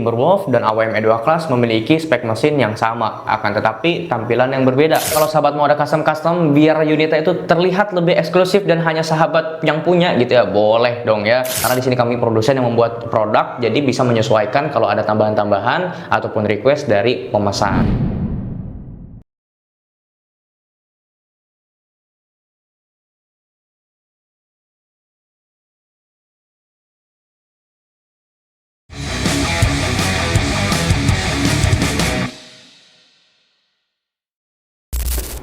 Timberwolf dan AWM E2 Class memiliki spek mesin yang sama, akan tetapi tampilan yang berbeda. Kalau sahabat mau ada custom biar unitnya itu terlihat lebih eksklusif dan hanya sahabat yang punya gitu ya, boleh dong ya. Karena di sini kami produsen yang membuat produk, jadi bisa menyesuaikan kalau ada tambahan-tambahan ataupun request dari pemesan.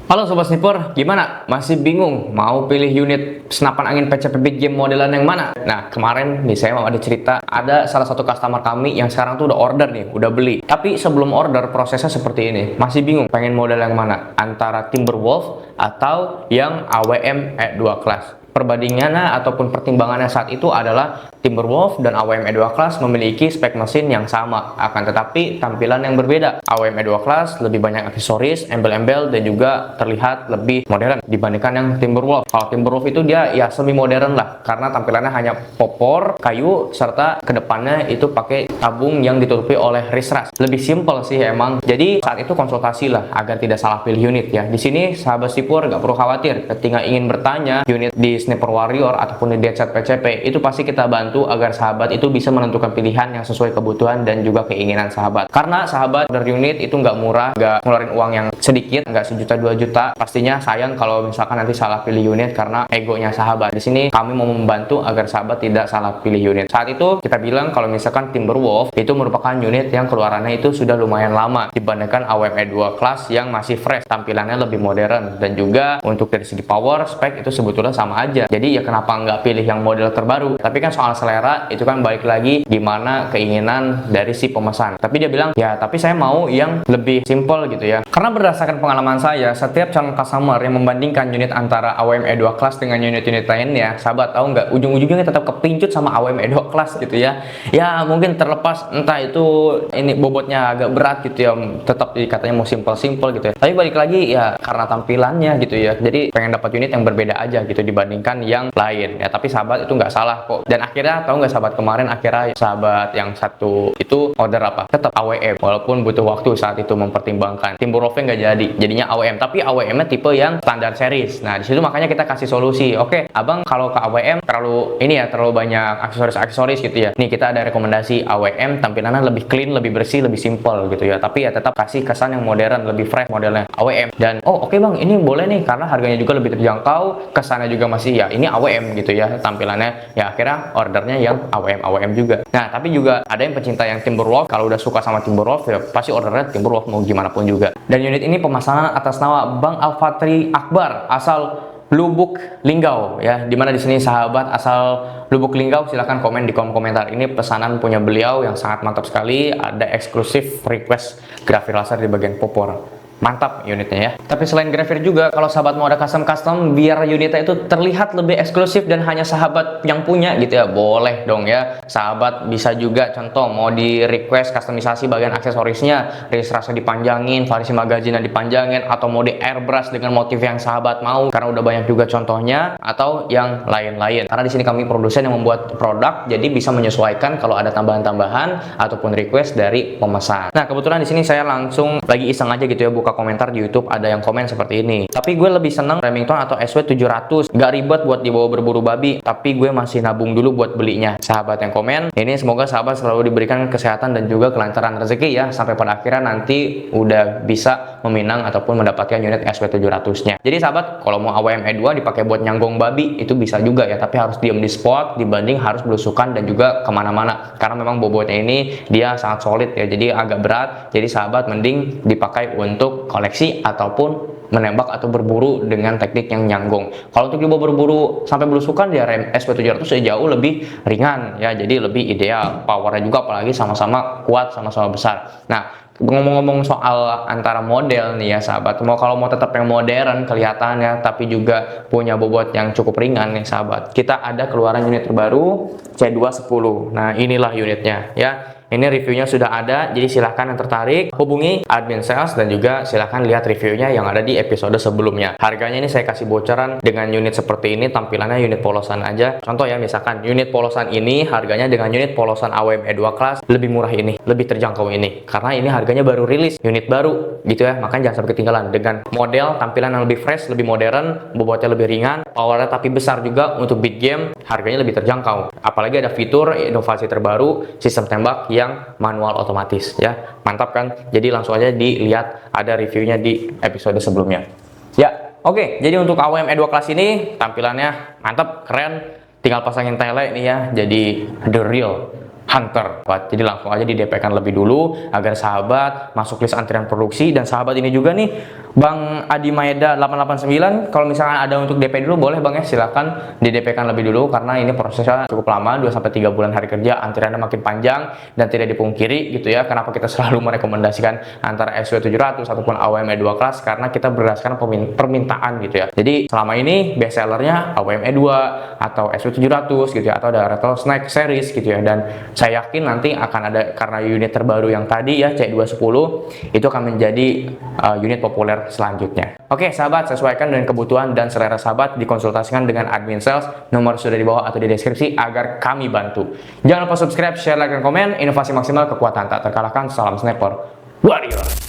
Halo Sobat Sniper, gimana? Masih bingung mau pilih unit senapan angin PCP Big Game modelan yang mana? Nah, kemarin nih saya mau ada cerita, ada salah satu customer kami yang sekarang tuh udah order nih, udah beli. Tapi sebelum order prosesnya seperti ini, masih bingung pengen model yang mana? Antara Timberwolf atau yang AWM E2 Class. Perbandingannya ataupun pertimbangannya saat itu adalah Timberwolf dan AWM E2 Class memiliki spek mesin yang sama, akan tetapi tampilan yang berbeda. AWM E2 Class lebih banyak aksesoris, embel-embel, dan juga terlihat lebih modern dibandingkan yang Timberwolf. Kalau Timberwolf itu dia ya semi modern lah, karena tampilannya hanya popor, kayu, serta kedepannya itu pakai tabung yang ditutupi oleh wrist rest. Lebih simple sih emang. Jadi saat itu konsultasi lah agar tidak salah pilih unit ya. Di sini sahabat Sniper nggak perlu khawatir ketika ingin bertanya unit di Sniper Warrior ataupun di Deadshot PCP, itu pasti kita bantu agar sahabat itu bisa menentukan pilihan yang sesuai kebutuhan dan juga keinginan sahabat. Karena sahabat order unit itu nggak murah, nggak ngeluarin uang yang sedikit, nggak sejuta 2 juta. Pastinya sayang kalau misalkan nanti salah pilih unit karena egonya sahabat. Di sini kami mau membantu agar sahabat tidak salah pilih unit. Saat itu kita bilang kalau misalkan Timberwolf itu merupakan unit yang keluarannya itu sudah lumayan lama dibandingkan AWM E2 Class yang masih fresh, tampilannya lebih modern, dan juga untuk dari segi power spek itu sebetulnya sama aja. Jadi ya kenapa nggak pilih yang model terbaru? Tapi kan soal selera itu kan balik lagi gimana keinginan dari si pemesan. Tapi dia bilang ya tapi saya mau yang lebih simple gitu ya. Karena berdasarkan pengalaman saya, setiap calon customer yang membandingkan unit antara AWM E2 Class dengan unit-unit lainnya, sahabat tahu nggak, ujung-ujungnya tetap kepincut sama AWM E2 Class gitu ya. Ya mungkin terlepas entah itu ini bobotnya agak berat gitu ya, tetap katanya mau simple-simple gitu ya. Tapi balik lagi ya karena tampilannya gitu ya. Jadi pengen dapat unit yang berbeda aja gitu dibandingkan yang lain ya. Tapi sahabat itu nggak salah kok. Dan akhirnya tahu nggak sahabat, kemarin akhirnya sahabat yang satu itu order apa? Tetap AWM, walaupun butuh waktu saat itu mempertimbangkan. Timberwolf-nya nggak jadi, jadinya AWM. Tapi AWM-nya tipe yang standar series. Nah, di situ makanya kita kasih solusi. Oke, abang kalau ke AWM terlalu ini ya, terlalu banyak aksesoris gitu ya. Nih kita ada rekomendasi AWM, tampilannya lebih clean, lebih bersih, lebih simple gitu ya. Tapi ya tetap kasih kesan yang modern, lebih fresh modelnya AWM. Dan oh oke bang, ini boleh nih karena harganya juga lebih terjangkau, kesannya juga masih ya ini AWM gitu ya tampilannya. Ya akhirnya ordernya yang AWM juga. Nah, tapi juga ada yang pecinta yang Timberwolf, kalau udah suka sama Timberwolf ya pasti ordernya Timberwolf mau gimana pun juga. Dan unit ini pemasanan atas nama Bang Alfatri Akbar asal Lubuk Linggau ya, dimana di sini sahabat asal Lubuk Linggau silahkan komen di kolom komentar. Ini pesanan punya beliau yang sangat mantap sekali, ada eksklusif request grafir laser di bagian popor. Mantap unitnya ya. Tapi selain grafir juga, kalau sahabat mau ada custom biar unitnya itu terlihat lebih eksklusif dan hanya sahabat yang punya gitu ya, boleh dong ya. Sahabat bisa juga contoh mau di request customisasi bagian aksesorisnya, wrist rasa dipanjangin, variasi magazinnya dipanjangin, atau mau di airbrush dengan motif yang sahabat mau, karena udah banyak juga contohnya, atau yang lain-lain. Karena di sini kami produsen yang membuat produk, jadi bisa menyesuaikan kalau ada tambahan-tambahan ataupun request dari pemesan. Nah, kebetulan di sini saya langsung lagi iseng aja gitu ya, buka komentar di YouTube, ada yang komen seperti ini. Tapi gue lebih seneng Remington atau SW 700, gak ribet buat dibawa berburu babi, tapi gue masih nabung dulu buat belinya. Sahabat yang komen ini, semoga sahabat selalu diberikan kesehatan dan juga kelancaran rezeki ya, sampai pada akhirnya nanti udah bisa meminang ataupun mendapatkan unit SW 700 nya. Jadi sahabat, kalau mau AWM E2 dipakai buat nyanggong babi itu bisa juga ya, tapi harus diem di spot dibanding harus belusukan dan juga kemana-mana, karena memang bobotnya ini dia sangat solid ya, jadi agak berat. Jadi sahabat mending dipakai untuk koleksi ataupun menembak atau berburu dengan teknik yang nyanggung. Kalau untuk dibawa berburu sampai belusukan ya rem SP700 jauh lebih ringan ya, jadi lebih ideal. Powernya juga apalagi sama-sama kuat, sama-sama besar. Nah, ngomong-ngomong soal antara model nih ya sahabat, kalau mau tetap yang modern kelihatannya tapi juga punya bobot yang cukup ringan nih sahabat, kita ada keluaran unit terbaru C210. Nah, inilah unitnya ya. Ini reviewnya sudah ada, jadi silahkan yang tertarik hubungi admin sales dan juga silahkan lihat reviewnya yang ada di episode sebelumnya. Harganya ini saya kasih bocoran dengan unit seperti ini, tampilannya unit polosan aja. Contoh ya, misalkan unit polosan ini harganya dengan unit polosan AWM E2 kelas lebih murah ini, lebih terjangkau ini. Karena ini harganya baru rilis, unit baru gitu ya, makanya jangan sampai ketinggalan. Dengan model tampilan yang lebih fresh, lebih modern, bobotnya lebih ringan, powernya tapi besar juga untuk beat game, harganya lebih terjangkau. Apalagi ada fitur inovasi terbaru, sistem tembak yang manual otomatis ya. Mantap kan? Jadi langsung aja dilihat ada reviewnya di episode sebelumnya. Ya, oke. Jadi untuk AWM E2 kelas ini tampilannya mantap, keren. Tinggal pasangin tele nih ya. Jadi the real Hunter. Jadi langsung aja di DP-kan lebih dulu agar sahabat masuk list antrian produksi. Dan sahabat ini juga nih Bang Adi Maeda 889, kalau misalkan ada untuk DP dulu boleh Bang ya, silahkan di DP-kan lebih dulu karena ini prosesnya cukup lama, 2-3 bulan hari kerja, antriannya makin panjang dan tidak dipungkiri gitu ya. Kenapa kita selalu merekomendasikan antara SW700 ataupun AWM E2 kelas, karena kita berdasarkan permintaan gitu ya. Jadi selama ini best sellernya AWM E2 atau SW700 gitu ya, atau ada Rattlesnake series gitu ya. Dan saya yakin nanti akan ada, karena unit terbaru yang tadi ya C210 itu akan menjadi unit populer selanjutnya. Oke sahabat, sesuaikan dengan kebutuhan dan selera sahabat, dikonsultasikan dengan admin sales, nomor sudah di bawah atau di deskripsi agar kami bantu. Jangan lupa subscribe, share, like, dan komen. Inovasi maksimal, kekuatan tak terkalahkan. Salam sniper warrior.